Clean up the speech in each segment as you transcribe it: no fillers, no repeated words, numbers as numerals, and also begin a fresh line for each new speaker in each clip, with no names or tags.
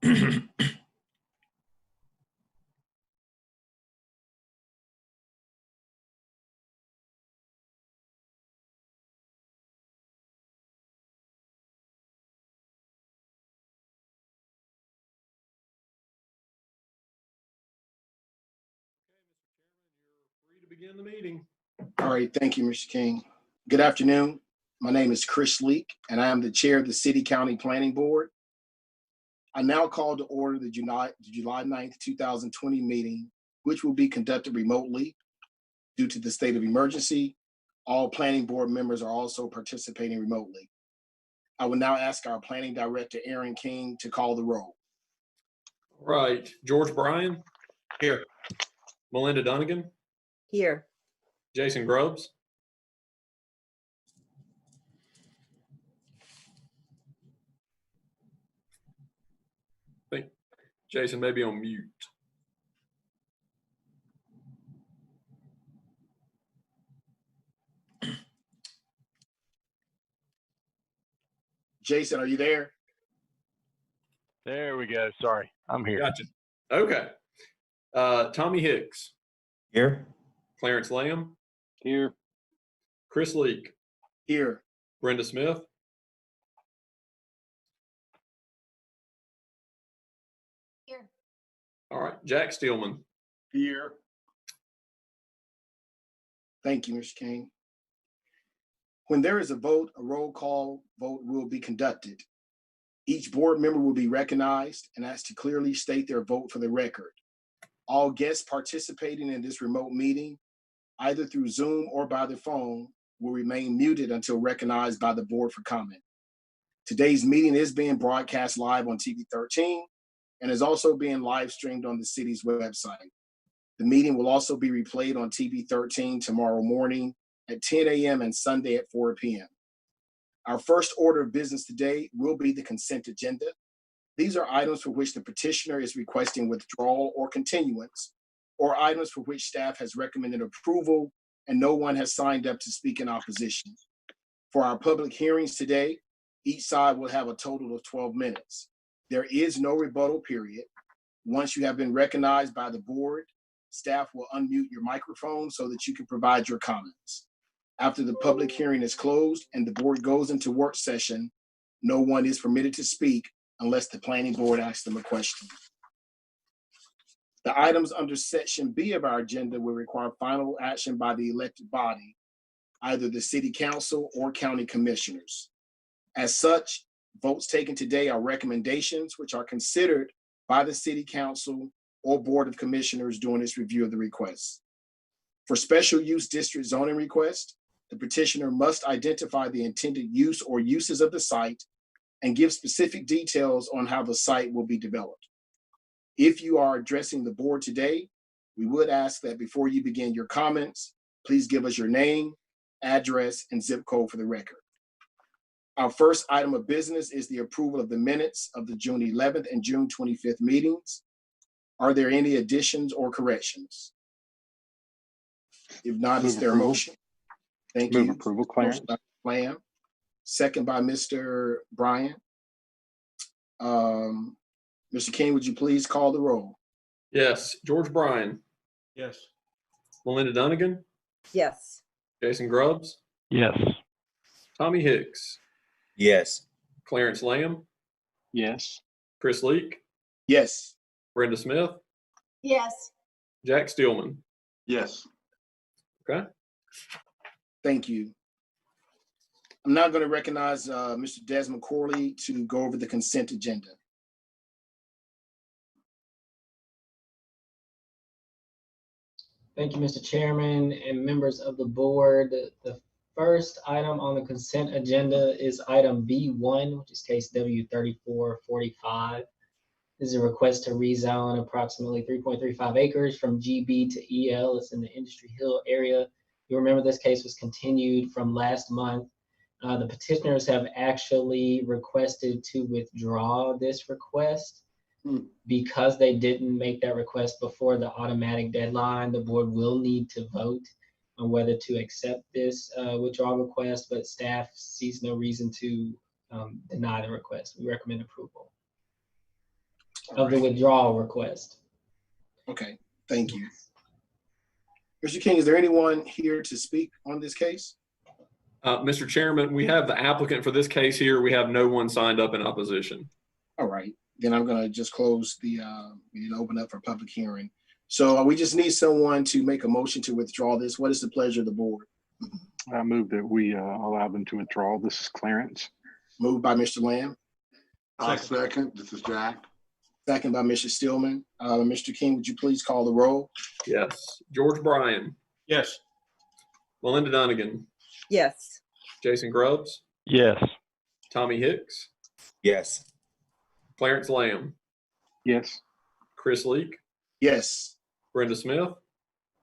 Free to begin the meeting.
All right, thank you, Mr. King. Good afternoon. My name is Chris Leak, and I am the chair of the City County Planning Board. I now call to order the July 9th, 2020 meeting, which will be conducted remotely due to the state of emergency. All planning board members are also participating remotely. I will now ask our planning director, Aaron King, to call the roll.
All right, George Bryan.
Here.
Melinda Dunnigan.
Here.
Jason Grubbs. I think Jason may be on mute.
Jason, are you there?
There we go. Sorry, I'm here.
Gotcha. Okay. Tommy Hicks.
Here.
Clarence Lamb.
Here.
Chris Leak.
Here.
Brenda Smith.
Here.
All right, Jack Steelman.
Here. Thank you, Mr. King. When there is a vote, a roll call vote will be conducted. Each board member will be recognized and asked to clearly state their vote for the record. All guests participating in this remote meeting, either through Zoom or by the phone, will remain muted until recognized by the board for comment. Today's meeting is being broadcast live on TV 13 and is also being live streamed on the city's website. The meeting will also be replayed on TV 13 tomorrow morning at 10 a.m. and Sunday at 4 p.m. Our first order of business today will be the consent agenda. These are items for which the petitioner is requesting withdrawal or continuance, or items for which staff has recommended approval and no one has signed up to speak in opposition. For our public hearings today, each side will have a total of 12 minutes. There is no rebuttal period. Once you have been recognized by the board, staff will unmute your microphone so that you can provide your comments. After the public hearing is closed and the board goes into work session, no one is permitted to speak unless the planning board asks them a question. The items under section B of our agenda will require final action by the elected body, either the city council or county commissioners. As such, votes taken today are recommendations which are considered by the city council or board of commissioners during its review of the request. For special use district zoning request, the petitioner must identify the intended use or uses of the site and give specific details on how the site will be developed. If you are addressing the board today, we would ask that before you begin your comments, please give us your name, address, and zip code for the record. Our first item of business is the approval of the minutes of the June 11th and June 25th meetings. Are there any additions or corrections? If not, is there a motion? Thank you.
Move approval, Clarence.
Motion by Lamb, second by Mr. Bryan. Mr. King, would you please call the roll?
Yes, George Bryan.
Yes.
Melinda Dunnigan.
Yes.
Jason Grubbs.
Yes.
Tommy Hicks.
Yes.
Clarence Lamb.
Yes.
Chris Leak.
Yes.
Brenda Smith.
Yes.
Jack Steelman.
Yes.
Okay.
Thank you. I'm now going to recognize Mr. Desmond Corley to go over the consent agenda.
Thank you, Mr. Chairman and members of the board. The first item on the consent agenda is item B1, which is case W3445. This is a request to rezone approximately 3.35 acres from GB to EL. It's in the Industry Hill area. You remember this case was continued from last month. The petitioners have actually requested to withdraw this request. Because they didn't make that request before the automatic deadline, the board will need to vote on whether to accept this withdrawal request, but staff sees no reason to deny the request. We recommend approval. of the withdrawal request.
Okay, thank you. Mr. King, is there anyone here to speak on this case?
Mr. Chairman, we have the applicant for this case here. We have no one signed up in opposition.
All right, then I'm gonna just close the, we need to open up for public hearing. So we just need someone to make a motion to withdraw this. What is the pleasure of the board?
I move that we allow them to withdraw. This is Clarence.
Moved by Mr. Lamb,
I second. This is Jack.
second by Mr. Stillman. Mr. King, would you please call the roll?
Yes. George Bryan,
Yes.
Melinda Dunnigan,
Yes.
Jason Grubbs,
Yes.
Tommy Hicks,
Yes.
Clarence Lamb,
Yes.
Chris Leak,
Yes.
Brenda Smith,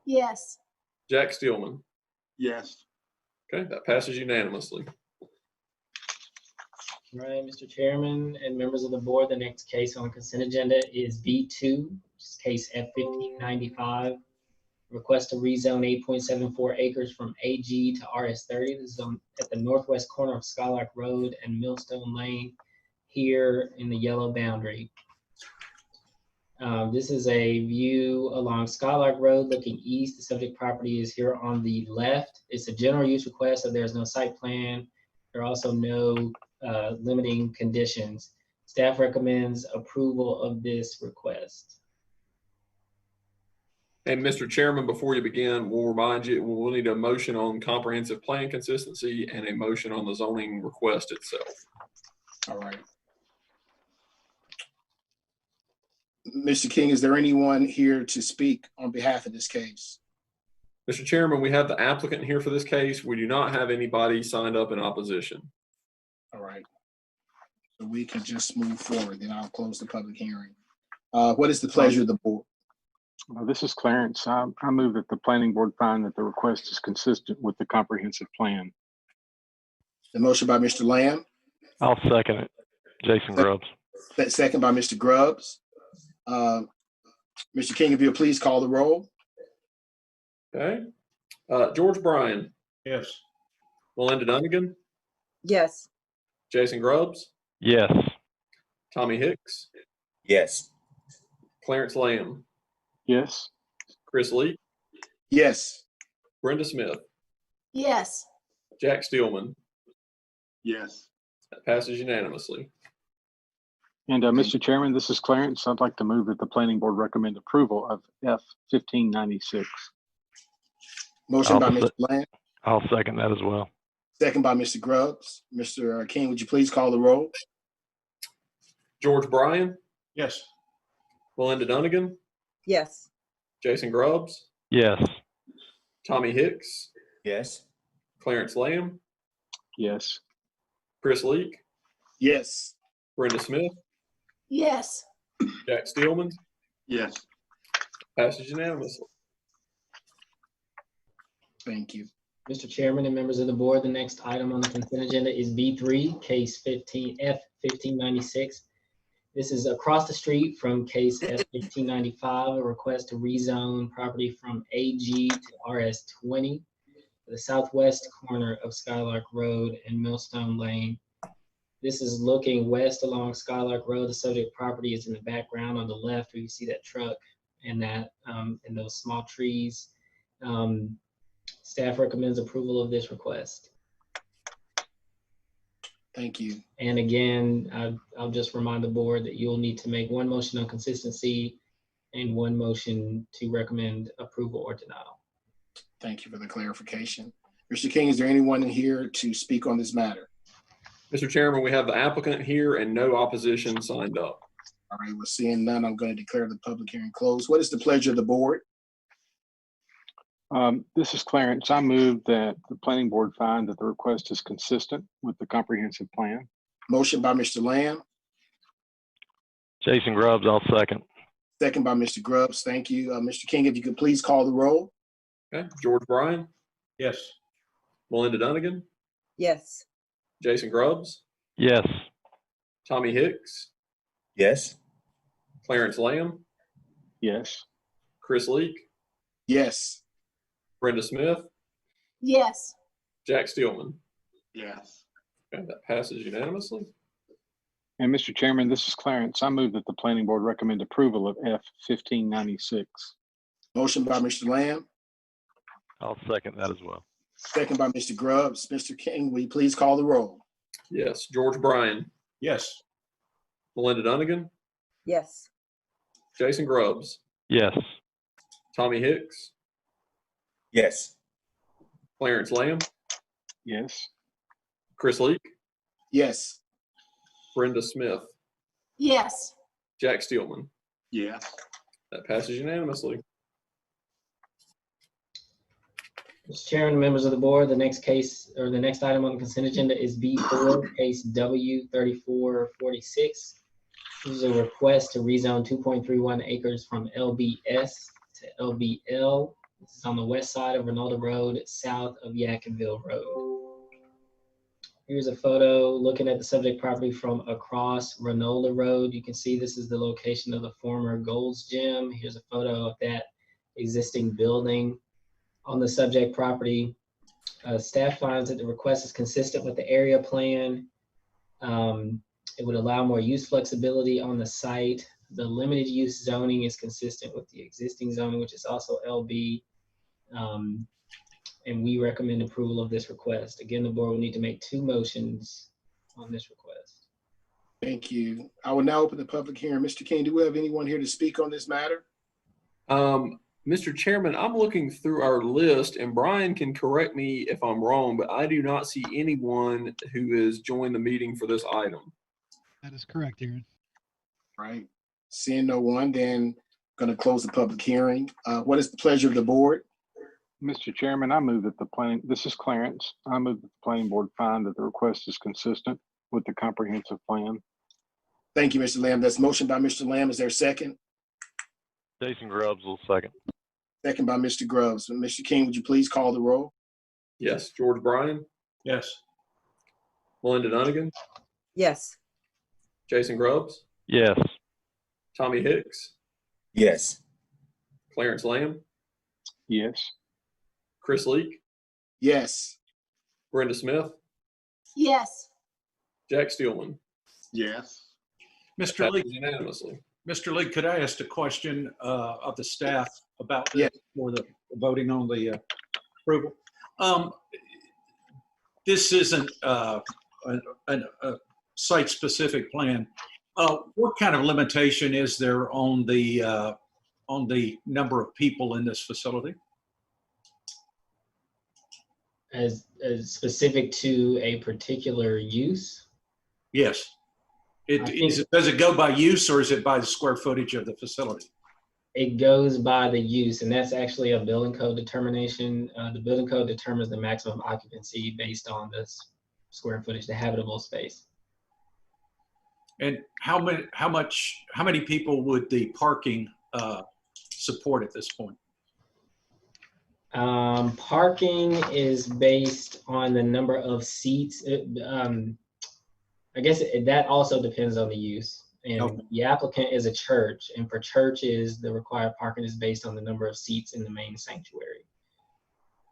Yes.
Jack Steelman.
Yes.
Okay, that passes unanimously.
All right, Mr. Chairman and members of the board, the next case on the consent agenda is B2, which is case F1595. Request to rezone 8.74 acres from AG to RS30. This is at the northwest corner of Skylark Road and Millstone Lane here in the yellow boundary. This is a view along Skylark Road looking east. The subject property is here on the left. It's a general use request, so there's no site plan. There are also no limiting conditions. Staff recommends approval of this request.
And Mr. Chairman, before you begin, we'll remind you, we'll need a motion on comprehensive plan consistency and a motion on the zoning request itself.
All right. Mr. King, is there anyone here to speak on behalf of this case?
Mr. Chairman, we have the applicant here for this case. We do not have anybody signed up in opposition.
All right. So we can just move forward, then I'll close the public hearing. What is the pleasure of the board?
This is Clarence. I move that the planning board find that the request is consistent with the comprehensive plan.
The motion by Mr. Lamb,
I'll second it. Jason Grubbs.
second by Mr. Grubbs. Mr. King, if you'll please call the roll.
Okay. George Bryan,
Yes.
Melinda Dunnigan,
Yes.
Jason Grubbs,
Yes.
Tommy Hicks,
Yes.
Clarence Lamb,
Yes.
Chris Leak,
Yes.
Brenda Smith,
Yes.
Jack Steelman.
Yes.
That passes unanimously.
And Mr. Chairman, this is Clarence. I'd like to move that the planning board recommend approval of F1596.
Motion by Mr. Lamb,
I'll second that as well.
second by Mr. Grubbs. Mr. King, would you please call the roll?
George Bryan,
Yes.
Melinda Dunnigan,
Yes.
Jason Grubbs,
Yes.
Tommy Hicks,
Yes.
Clarence Lamb,
Yes.
Chris Leak,
Yes.
Brenda Smith,
Yes.
Jack Steelman.
Yes.
Passes unanimously.
Thank you.
Mr. Chairman and members of the board, the next item on the consent agenda is B3, case F1596. This is across the street from case F1595, a request to rezone property from AG to RS20, the southwest corner of Skylark Road and Millstone Lane. This is looking west along Skylark Road. The subject property is in the background on the left, where you see that truck and that and those small trees. Staff recommends approval of this request.
Thank you.
And again, I'll just remind the board that you'll need to make one motion on consistency and one motion to recommend approval or denial.
Thank you for the clarification. Mr. King, is there anyone in here to speak on this matter?
Mr. Chairman, we have the applicant here and no opposition signed up.
All right, we're seeing none. I'm going to declare the public hearing closed. What is the pleasure of the board?
This is Clarence. I move that the planning board find that the request is consistent with the comprehensive plan.
Motion by Mr. Lamb,
Jason Grubbs, I'll second.
second by Mr. Grubbs. Thank you. Mr. King, if you could please call the roll.
Okay. George Bryan,
Yes.
Melinda Dunnigan,
Yes.
Jason Grubbs,
Yes.
Tommy Hicks,
Yes.
Clarence Lamb,
Yes.
Chris Leak,
Yes.
Brenda Smith,
Yes.
Jack Steelman.
Yes.
Okay, that passes unanimously.
And Mr. Chairman, this is Clarence. I move that the planning board recommend approval of F 1596.
Motion by Mr. Lamb,
I'll second that as well.
second by Mr. Grubbs. Mr. King, will you please call the roll?
Yes. George Bryan,
Yes.
Melinda Dunnigan,
Yes.
Jason Grubbs,
Yes.
Tommy Hicks,
Yes.
Clarence Lamb,
Yes.
Chris Leak,
Yes.
Brenda Smith,
Yes.
Jack Steelman.
Yes.
That passes unanimously.
Mr. Chairman, members of the board, the next case or the next item on the consent agenda is B4, case W3446. This is a request to rezone 2.31 acres from LBS to LBL. This is on the west side of Renolda Road, south of Yadkinville Road. Here's a photo looking at the subject property from across Renolda Road. You can see this is the location of the former Gold's Gym. Here's a photo of that existing building on the subject property. Staff finds that the request is consistent with the area plan. It would allow more use flexibility on the site. The limited use zoning is consistent with the existing zoning, which is also LB. And we recommend approval of this request. Again, the board will need to make 2 motions on this request.
Thank you. I will now open the public hearing. Mr. King, do we have anyone here to speak on this matter?
Mr. Chairman, I'm looking through our list, and Brian can correct me if I'm wrong, but I do not see anyone who has joined the meeting for this item.
That is correct, Aaron.
Right. Seeing no one, then going to close the public hearing. What is the pleasure of the board?
Mr. Chairman, I move that this is Clarence. I move that the planning board find that the request is consistent with the comprehensive plan.
Thank you, Mr. Lamb. That's motion by Mr. Lamb. Is there a second?
Jason Grubbs will second.
Second by Mr. Grubbs. Mr. King, would you please call the roll?
Yes. George Bryan,
Yes.
Melinda Dunnigan,
Yes.
Jason Grubbs,
Yes.
Tommy Hicks,
Yes.
Clarence Lamb,
Yes.
Chris Leak,
Yes.
Brenda Smith,
Yes.
Jack Steelman.
Yes.
Mr. Lee,
Passes unanimously.
Mr. Lee, could I ask a question of the staff about this
Yes.
for the voting on the approval? This isn't a site-specific plan. What kind of limitation is there on the number of people in this facility?
As specific to a particular use?
Yes. Does it go by use, or is it by the square footage of the facility?
It goes by the use, and that's actually a building code determination. The building code determines the maximum occupancy based on this square footage, the habitable space.
And how many people would the parking support at this point?
Parking is based on the number of seats. I guess that also depends on the use. And
Okay.
the applicant is a church, and for churches, the required parking is based on the number of seats in the main sanctuary.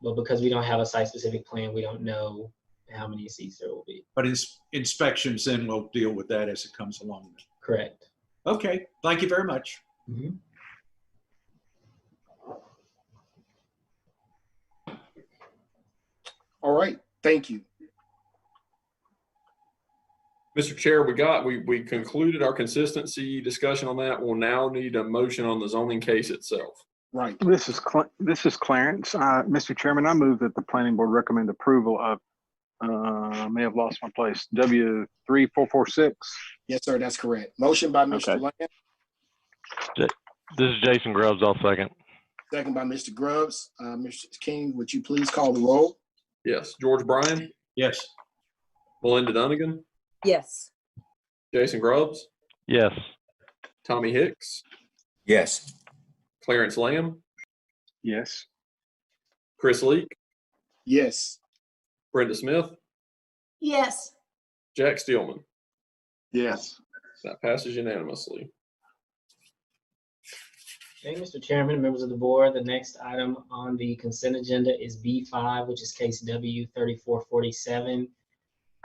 But because we don't have a site-specific plan, we don't know how many seats there will be.
But inspections then will deal with that as it comes along.
Correct.
Okay, thank you very much.
Mhm.
All right. Thank you.
Mr. Chair, we concluded our consistency discussion on that. We'll now need a motion on the zoning case itself.
Right.
This is Clarence. Mr. Chairman, I move that the planning board recommend approval of, I may have lost my place, W3446.
Yes, sir. That's correct. Motion by Mr.
Okay.
Lamb,
This is Jason Grubbs. I'll second.
second by Mr. Grubbs. Mr. King, would you please call the roll?
Yes. George Bryan,
Yes.
Melinda Dunnigan,
Yes.
Jason Grubbs,
Yes.
Tommy Hicks,
Yes.
Clarence Lamb,
Yes.
Chris Leak,
Yes.
Brenda Smith,
Yes.
Jack Steelman.
Yes.
That passes unanimously.
Okay, Mr. Chairman, members of the board, the next item on the consent agenda is B5, which is case W3447.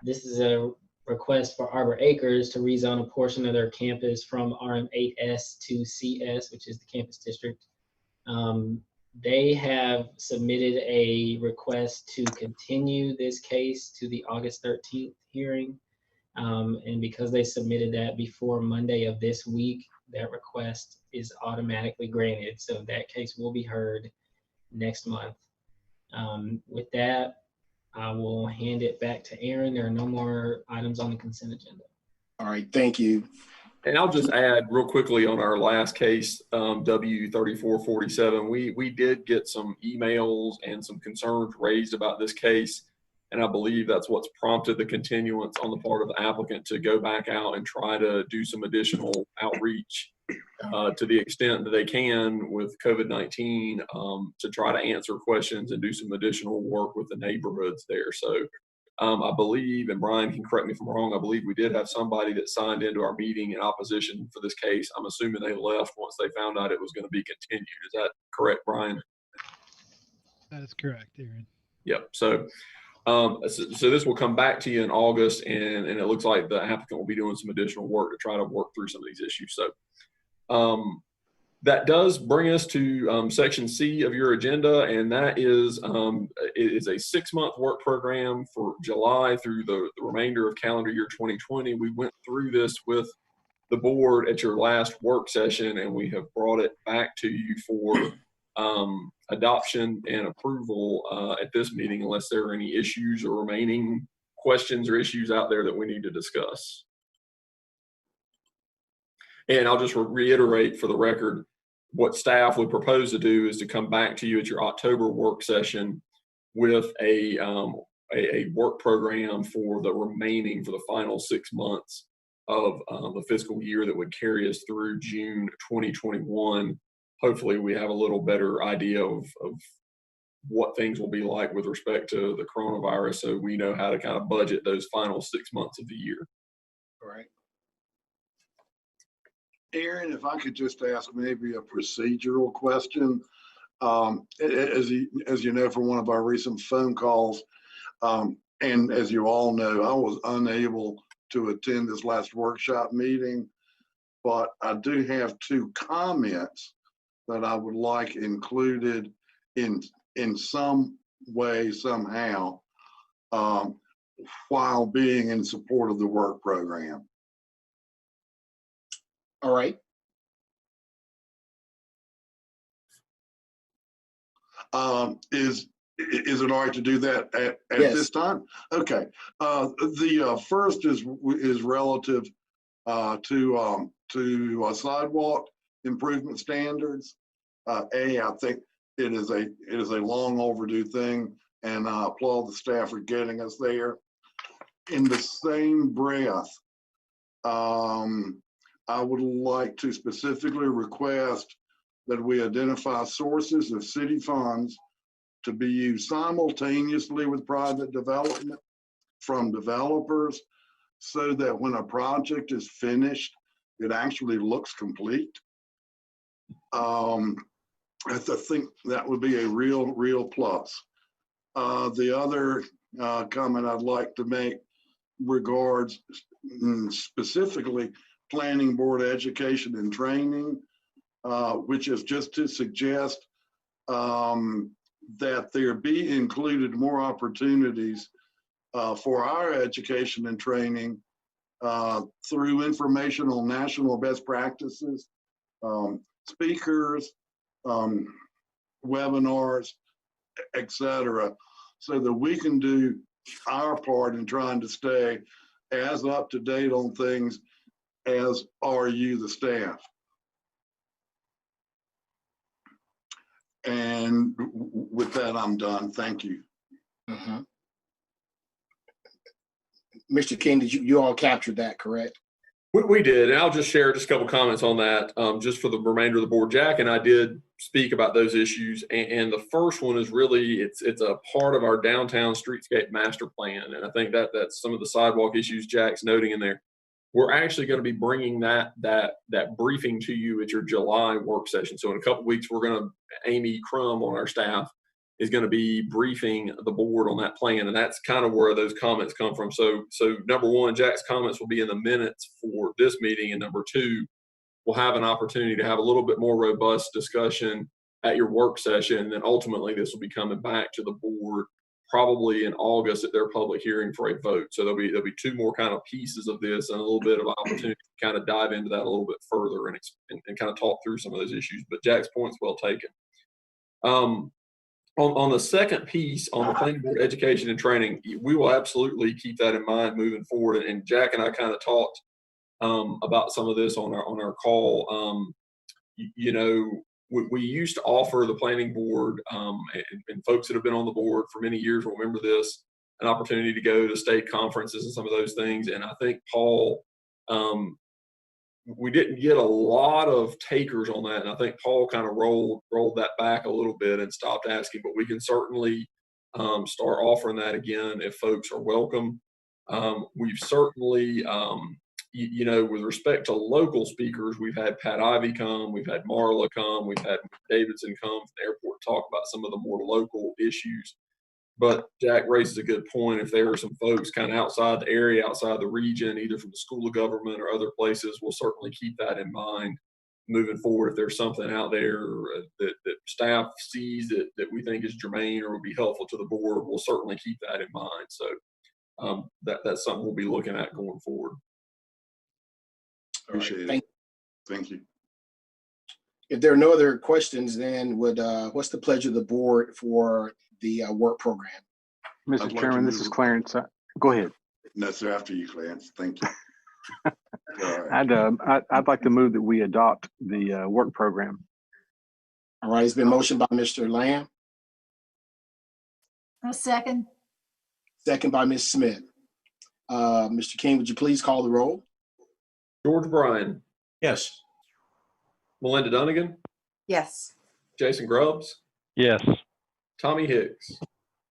This is a request for Arbor Acres to rezone a portion of their campus from RM8S to CS, which is the campus district. They have submitted a request to continue this case to the August 13th hearing. And because they submitted that before Monday of this week, that request is automatically granted. So that case will be heard next month. With that, I will hand it back to Aaron. There are no more items on the consent agenda.
All right, thank you.
And I'll just add real quickly on our last case, W3447, we did get some emails and some concerns raised about this case. And I believe that's what's prompted the continuance on the part of the applicant to go back out and try to do some additional outreach to the extent that they can with COVID-19 to try to answer questions and do some additional work with the neighborhoods there. So I believe, and Brian can correct me if I'm wrong, I believe we did have somebody that signed into our meeting in opposition for this case. I'm assuming they left once they found out it was going to be continued. Is that correct, Brian?
That is correct, Aaron.
Yep. So this will come back to you in August, and it looks like the applicant will be doing some additional work to try to work through some of these issues. So that does bring us to section C of your agenda, and that is it is a 6-month work program for July through the remainder of calendar year 2020. We went through this with the board at your last work session, and we have brought it back to you for adoption and approval at this meeting, unless there are any issues or remaining questions or issues out there that we need to discuss. And I'll just reiterate for the record, what staff would propose to do is to come back to you at your October work session with a work program for the final 6 months of the fiscal year that would carry us through June 2021. Hopefully we have a little better idea of what things will be like with respect to the coronavirus, so we know how to kind of budget those final 6 months of the year.
All right.
Aaron, if I could just ask maybe a procedural question. As you know from one of our recent phone calls, and as you all know, I was unable to attend this last workshop meeting, but I do have 2 comments that I would like included in some way, somehow, while being in support of the work program.
All right. Is it all right to do that at Yes.
this time? Okay. The first is relative to sidewalk improvement standards. I think it is a long overdue thing, and I applaud the staff for getting us there. In the same breath, I would like to specifically request that we identify sources of city funds to be used simultaneously with private development from developers, so that when a project is finished, it actually looks complete. I think that would be a real plus. The other comment I'd like to make regards specifically Planning Board Education and Training, which is just to suggest that there be included more opportunities for our education and training through informational national best practices, speakers, webinars, etc., so that we can do our part in trying to stay as up to date on things as are you, the staff. And with that, I'm done. Thank you.
Mr. King, did you all captured that, correct?
We did, and I'll just share just a couple comments on that, just for the remainder of the board. Jack and I did speak about those issues, and the first one is really it's a part of our downtown streetscape master plan, and I think that's some of the sidewalk issues Jack's noting in there. We're actually going to be bringing that briefing to you at your July work session. So in a couple of weeks, we're going to Amy Crum on our staff is going to be briefing the board on that plan. And that's kind of where those comments come from. So number one, Jack's comments will be in the minutes for this meeting. And number two, we'll have an opportunity to have a little bit more robust discussion at your work session. And then ultimately this will be coming back to the board probably in August at their public hearing for a vote. So there'll be two more kind of pieces of this and a little bit of opportunity to kind of dive into that a little bit further and kind of talk through some of those issues. But Jack's point's well taken. On the second piece, on the planning board education and training, we will absolutely keep that in mind moving forward. And Jack and I kind of talked about some of this on our call. We used to offer the planning board and folks that have been on the board for many years will remember this, an opportunity to go to state conferences and some of those things. And I think, Paul, we didn't get a lot of takers on that. And I think Paul kind of rolled that back a little bit and stopped asking, but we can certainly start offering that again if folks are welcome. We've certainly, with respect to local speakers, we've had Pat Ivy come, we've had Marla come, we've had Davidson come from the airport to talk about some of the more local issues. But Jack raises a good point. If there are some folks kind of outside the area, outside the region, either from the School of Government or other places, we'll certainly keep that in mind moving forward. If there's something out there that staff sees that we think is germane or would be helpful to the board, we'll certainly keep that in mind. So that's something we'll be looking at going forward.
Appreciate it. Thank you.
If there are no other questions, then what's the pleasure of the board for the work program?
Mr. Chairman, this is Clarence. Go ahead.
No, sir, after you, Clarence. Thank you.
I'd like to move that we adopt the work program.
All right, it's been motioned by Mr. Lamb,
A second.
second by Ms. Smith. Mr. King, would you please call the roll?
George Bryan,
Yes.
Melinda Dunnigan,
Yes.
Jason Grubbs,
Yes.
Tommy Hicks,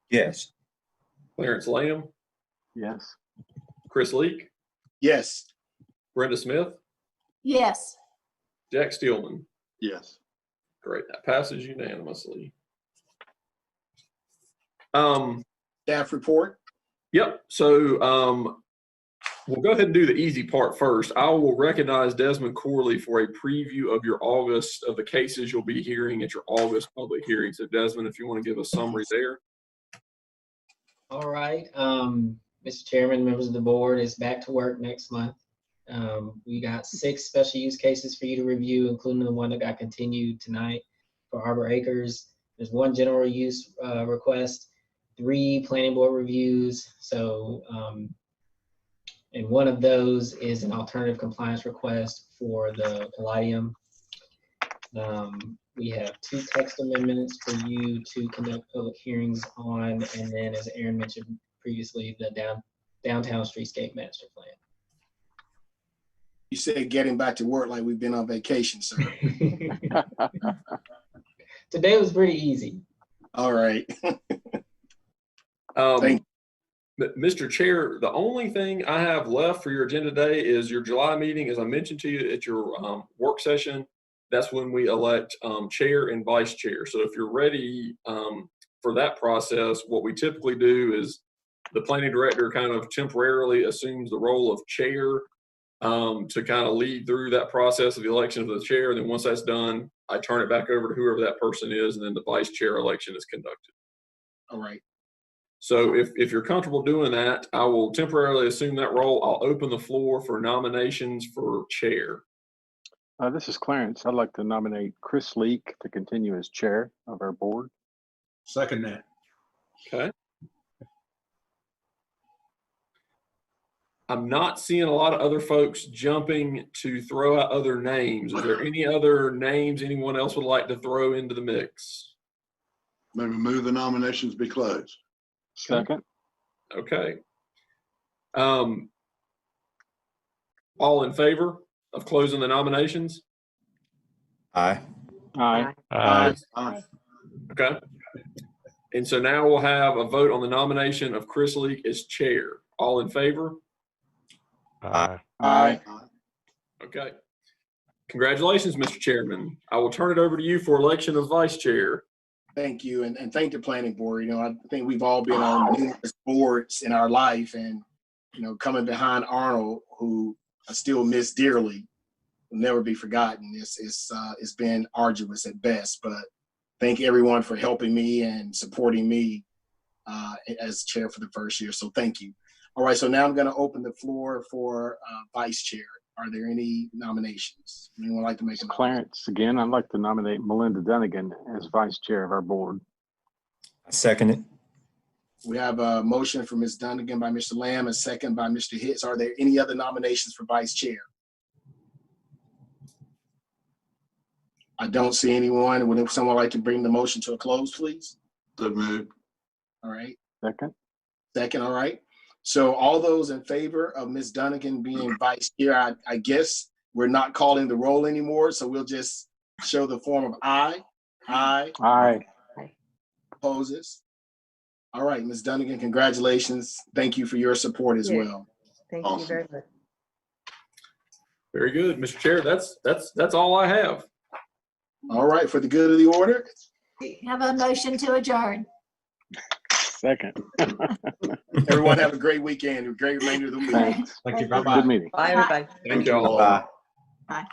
Yes.
Clarence Lamb,
Yes.
Chris Leak,
Yes.
Brenda Smith,
Yes.
Jack Steelman.
Yes.
Great, that passes unanimously.
Staff report?
Yep, so we'll go ahead and do the easy part first. I will recognize Desmond Corley for a preview of the cases you'll be hearing at your August public hearing. So Desmond, if you want to give a summary there.
All right, Mr. Chairman, members of the board, is back to work next month. We got 6 special use cases for you to review, including the one that got continued tonight for Arbor Acres. There's 1 general use request, 3 planning board reviews. So, and one of those is an alternative compliance request for the Palladium. We have 2 text amendments for you to conduct public hearings on, and then, as Aaron mentioned previously, the downtown streetscape master plan.
You said getting back to work like we've been on vacation, sir.
Today was pretty easy.
All right.
Thank you. Mr. Chair, the only thing I have left for your agenda today is your July meeting. As I mentioned to you at your work session, that's when we elect chair and vice chair. So if you're ready for that process, what we typically do is the planning director kind of temporarily assumes the role of chair to kind of lead through that process of the election of the chair. And then once that's done, I turn it back over to whoever that person is, and then the vice chair election is conducted.
All right.
So if you're comfortable doing that, I will temporarily assume that role. I'll open the floor for nominations for chair.
This is Clarence. I'd like to nominate Chris Leak to continue as chair of our board.
Second that.
Okay. I'm not seeing a lot of other folks jumping to throw out other names. Is there any other names anyone else would like to throw into the mix?
Maybe move the nominations be closed.
Second.
Okay. All in favor of closing the nominations?
Aye.
Aye.
Aye.
Okay. And so now we'll have a vote on the nomination of Chris Leak as chair. All in favor?
Aye.
Aye.
Okay. Congratulations, Mr. Chairman. I will turn it over to you for election of vice chair.
Thank you, and thank the planning board. You know, I think we've all been on numerous boards in our life, and you know, coming behind Arnold, who I still miss dearly, will never be forgotten. It's been arduous at best, but thank everyone for helping me and supporting me as chair for the first year. So thank you. All right, so now I'm going to open the floor for vice chair. Are there any nominations? Anyone like to make a nomination?
Clarence, again, I'd like to nominate Melinda Dunnigan as vice chair of our board.
I second it.
We have a motion for Ms. Dunnigan by Mr. Lamb, a second by Mr. Hitz. Are there any other nominations for vice chair? I don't see anyone. Would someone like to bring the motion to a close, please?
So moved.
All right.
Second.
Second, all right. So all those in favor of Ms. Dunnigan being vice chair, I guess we're not calling the roll anymore, so we'll just show the form of aye. Aye.
Aye.
Opposes? All right, Ms. Dunnigan, congratulations. Thank you for your support as well.
Thank
Awesome.
you very much.
Very good, Mr. Chair. That's all I have.
All right, for the good of the order,
Have a motion to adjourn.
Second.
everyone have a great weekend, a great remainder of the week.
Thanks.
Thank you
Thank
very
Bye-bye.
much.
you.
Good meeting.
Bye, everybody.
Thank y'all.
Bye.
Bye.